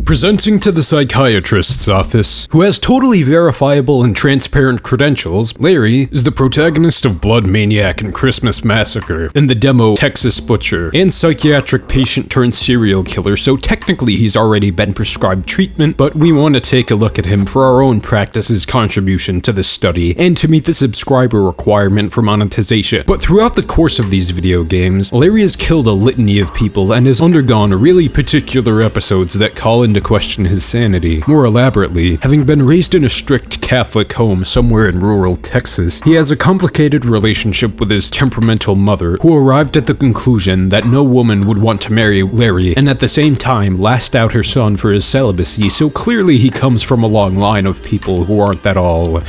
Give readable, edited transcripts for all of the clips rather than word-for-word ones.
Presenting to the psychiatrist's office, who has totally verifiable and transparent credentials, Larry is the protagonist of Blood Maniac and Christmas Massacre, and the demo Texas Butcher, and psychiatric patient turned serial killer, so technically he's already been prescribed treatment, but we want to take a look at him for our own practice's contribution to this study, and to meet the subscriber requirement for monetization. But throughout the course of these video games, Larry has killed a litany of people and has undergone really particular episodes that call into question his sanity. More elaborately, having been raised in a strict Catholic home somewhere in rural Texas, he has a complicated relationship with his temperamental mother, who arrived at the conclusion that no woman would want to marry Larry, and at the same time last out her son for his celibacy, so clearly he comes from a long line of people who aren't that all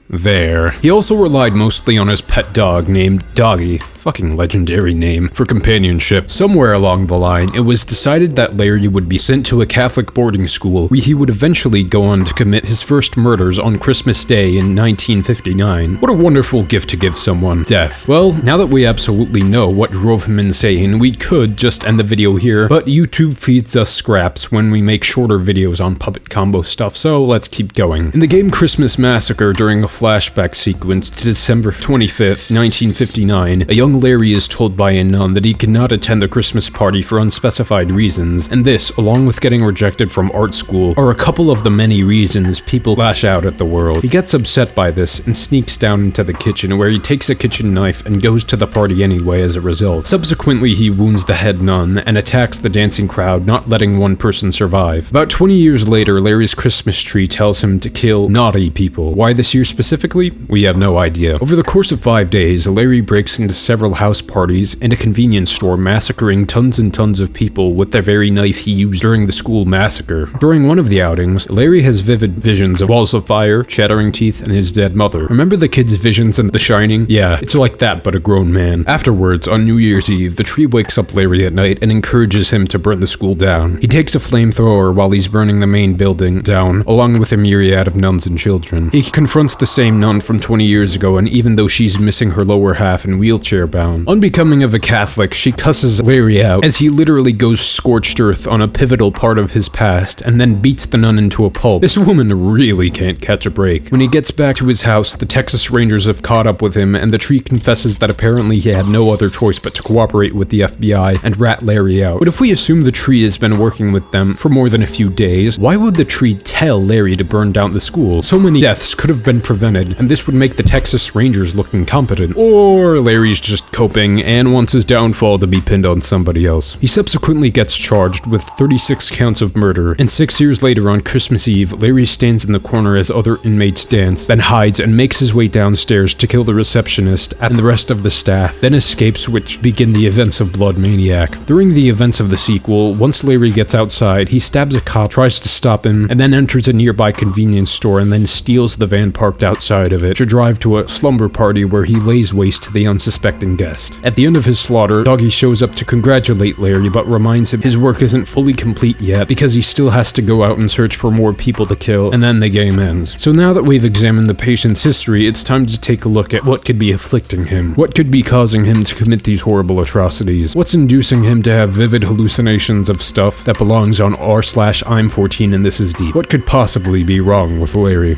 there. He also relied mostly on his pet dog named Doggy, fucking legendary name, for companionship. Somewhere along the line, it was decided that Larry would be sent to a Catholic boarding school, where he would eventually go on to commit his first murders on Christmas Day in 1959. What a wonderful gift to give someone. Death. Well, now that we absolutely know what drove him insane, we could just end the video here, but YouTube feeds us scraps when we make shorter videos on puppet combo stuff, so let's keep going. In the game Christmas Massacre, during a flashback sequence to December 25th, 1959, a young Larry is told by a nun that he cannot attend the Christmas party for unspecified reasons, and this, along with getting rejected from art school, are a couple of the many reasons people lash out at the world. He gets upset by this and sneaks down into the kitchen, where he takes a kitchen knife and goes to the party anyway as a result. Subsequently, he wounds the head nun and attacks the dancing crowd, not letting one person survive. About 20 years later, Larry's Christmas tree tells him to kill naughty people. Why this year specifically? We have no idea. Over the course of 5 days, Larry breaks into several house parties and a convenience store, massacring tons and tons of people with the very knife he used during the school massacre. During one of the outings, Larry has vivid visions of walls of fire, chattering teeth, and his dead mother. Remember the kid's visions in The Shining? Yeah, it's like that, but a grown man. Afterwards, on New Year's Eve, the tree wakes up Larry at night and encourages him to burn the school down. He takes a flamethrower while he's burning the main building down, along with a myriad of nuns and children. He confronts the same nun from 20 years ago, and even though she's missing her lower half and wheelchair bound, unbecoming of a Catholic, she cusses Larry out as he literally goes scorched earth on a pivotal part of his past and then beats the nun into a pulp. This woman really can't catch a break. When he gets back to his house, the Texas Rangers have caught up with him, and the tree confesses that apparently he had no other choice but to cooperate with the FBI and rat Larry out. But if we assume the tree has been working with them for more than a few days, why would the tree tell Larry to burn down the school? So many deaths could have been prevented, and this would make the Texas Rangers look incompetent. Or Larry's just coping and wants his downfall to be pinned on somebody else. He subsequently gets charged with 36 counts of murder, and 6 years later on Christmas Eve, Larry stands in the corner as other inmates dance, then hides and makes his way downstairs to kill the receptionist and the rest of the staff, then escapes, which begin the events of Blood Maniac. During the events of the sequel, once Larry gets outside, he stabs a cop, tries to stop him, and then enters a nearby convenience store and then steals the van parked outside of it to drive to a slumber party where he lays waste to the unsuspecting guest. At the end of his slaughter, Doggy shows up to congratulate Larry, but reminds him his work isn't fully complete yet because he still has to go out and search for more people to kill, and then the game ends. So now that we've examined the patient's history, it's time to take a look at what could be afflicting him. What could be causing him to commit these horrible atrocities? What's inducing him to have vivid hallucinations of stuff that belongs on r/I'm 14 and this is deep? What could possibly be wrong with Larry?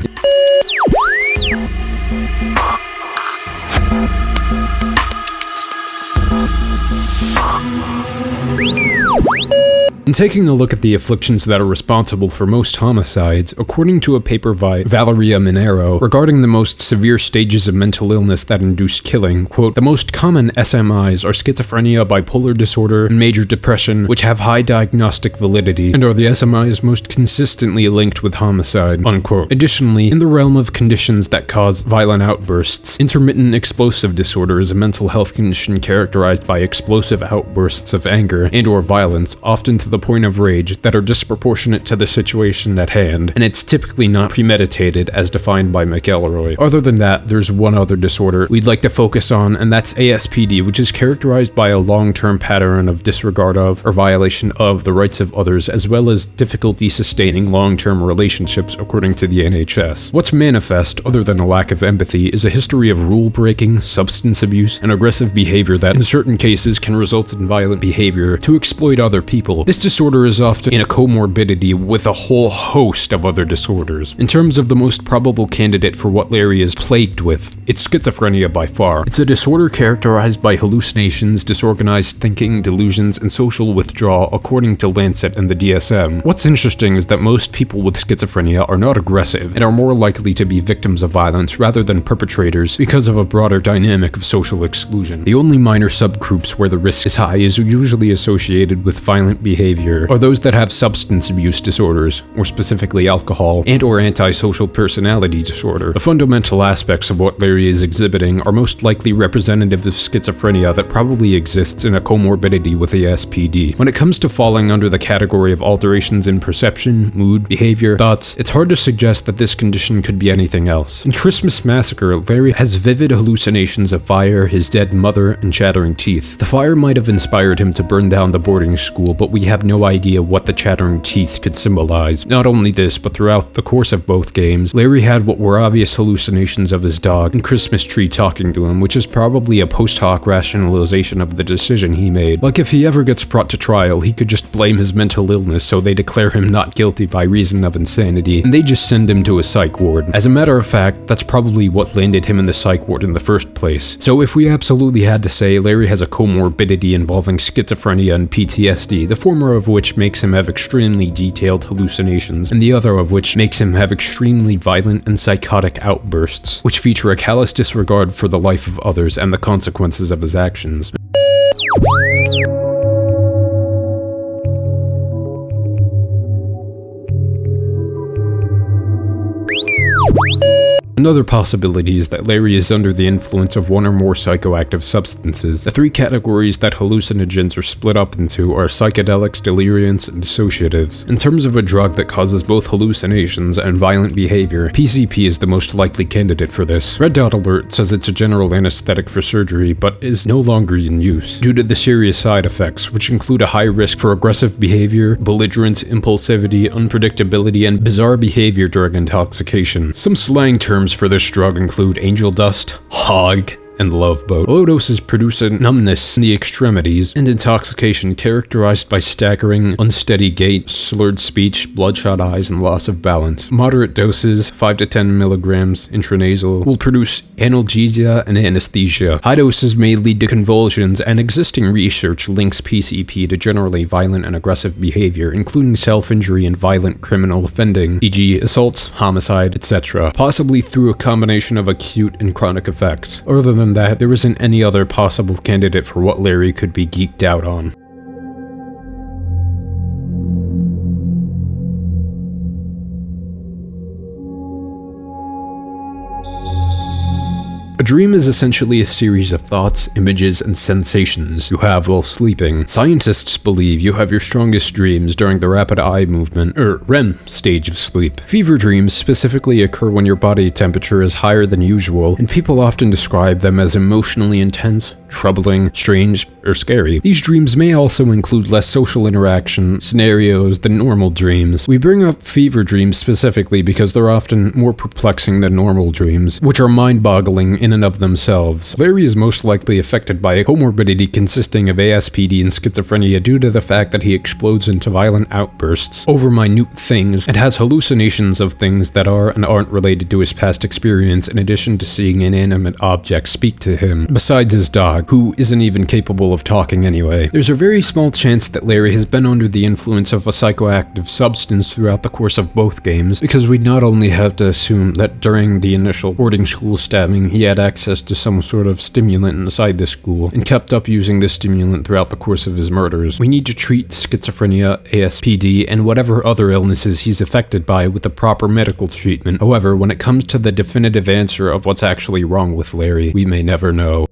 In taking a look at the afflictions that are responsible for most homicides, according to a paper by Valeria Minero regarding the most severe stages of mental illness that induce killing, quote, the most common SMIs are schizophrenia, bipolar disorder, and major depression, which have high diagnostic validity, and are the SMIs most consistently linked with homicide, unquote. Additionally, in the realm of conditions that cause violent outbursts, intermittent explosive disorder is a mental health condition characterized by explosive outbursts of anger and or violence, often to the point of rage that are disproportionate to the situation at hand, and it's typically not premeditated as defined by McElroy. Other than that, there's one other disorder we'd like to focus on, and that's ASPD, which is characterized by a long-term pattern of disregard of or violation of the rights of others, as well as difficulty sustaining long-term relationships according to the NHS. What's manifest, other than a lack of empathy, is a history of rule-breaking, substance abuse, and aggressive behavior that in certain cases can result in violent behavior to exploit other people. This disorder is often in a comorbidity with a whole host of other disorders. In terms of the most probable candidate for what Larry is plagued with, it's schizophrenia by far. It's a disorder characterized by hallucinations, disorganized thinking, delusions, and social withdrawal according to Lancet and the DSM. What's interesting is that most people with schizophrenia are not aggressive and are more likely to be victims of violence rather than perpetrators because of a broader dynamic of social exclusion. The only minor subgroups where the risk is high is usually associated with violent behavior are those that have substance abuse disorders, or specifically alcohol, and or antisocial personality disorder. The fundamental aspects of what Larry is exhibiting are most likely representative of schizophrenia that probably exists in a comorbidity with ASPD. When it comes to falling under the category of alterations in perception, mood, behavior, thoughts, it's hard to suggest that this condition could be anything else. In Christmas Massacre, Larry has vivid hallucinations of fire, his dead mother, and chattering teeth. The fire might have inspired him to burn down the boarding school, but we have no idea what the chattering teeth could symbolize. Not only this, but throughout the course of both games, Larry had what were obvious hallucinations of his dog and Christmas tree talking to him, which is probably a post hoc rationalization of the decision he made. Like if he ever gets brought to trial, he could just blame his mental illness so they declare him not guilty by reason of insanity, and they just send him to a psych ward. As a matter of fact, that's probably what landed him in the psych ward in the first place. So if we absolutely had to say, Larry has a comorbidity involving schizophrenia and PTSD, the former of which makes him have extremely detailed hallucinations, and the other of which makes him have extremely violent and psychotic outbursts, which feature a callous disregard for the life of others and the consequences of his actions. Another possibility is that Larry is under the influence of one or more psychoactive substances. The three categories that hallucinogens are split up into are psychedelics, deliriants, and dissociatives. In terms of a drug that causes both hallucinations and violent behavior, PCP is the most likely candidate for this. Red Dot Alert says it's a general anesthetic for surgery, but is no longer in use due to the serious side effects, which include a high risk for aggressive behavior, belligerence, impulsivity, unpredictability, and bizarre behavior during intoxication. Some slang terms for this drug include angel dust, hog, and love boat. Low doses produce a numbness in the extremities and intoxication characterized by staggering, unsteady gait, slurred speech, bloodshot eyes, and loss of balance. Moderate doses, 5 to 10 milligrams intranasal, will produce analgesia and anesthesia. High doses may lead to convulsions, and existing research links PCP to generally violent and aggressive behavior, including self-injury and violent criminal offending, e.g. assaults, homicide, etc., possibly through a combination of acute and chronic effects. Other than that, there isn't any other possible candidate for what Larry could be geeked out on. A dream is essentially a series of thoughts, images, and sensations you have while sleeping. Scientists believe you have your strongest dreams during the rapid eye movement, or REM, stage of sleep. Fever dreams specifically occur when your body temperature is higher than usual, and people often describe them as emotionally intense, troubling, strange, or scary. These dreams may also include less social interaction scenarios than normal dreams. We bring up fever dreams specifically because they're often more perplexing than normal dreams, which are mind-boggling in and of themselves. Larry is most likely affected by a comorbidity consisting of ASPD and schizophrenia due to the fact that he explodes into violent outbursts over minute things and has hallucinations of things that are and aren't related to his past experience, in addition to seeing inanimate objects speak to him, besides his dog, who isn't even capable of talking anyway. There's a very small chance that Larry has been under the influence of a psychoactive substance throughout the course of both games, because we not only have to assume that during the initial boarding school stabbing he had access to some sort of stimulant inside the school and kept up using this stimulant throughout the course of his murders. We need to treat schizophrenia, ASPD, and whatever other illnesses he's affected by with the proper medical treatment. However, when it comes to the definitive answer of what's actually wrong with Larry, we may never know.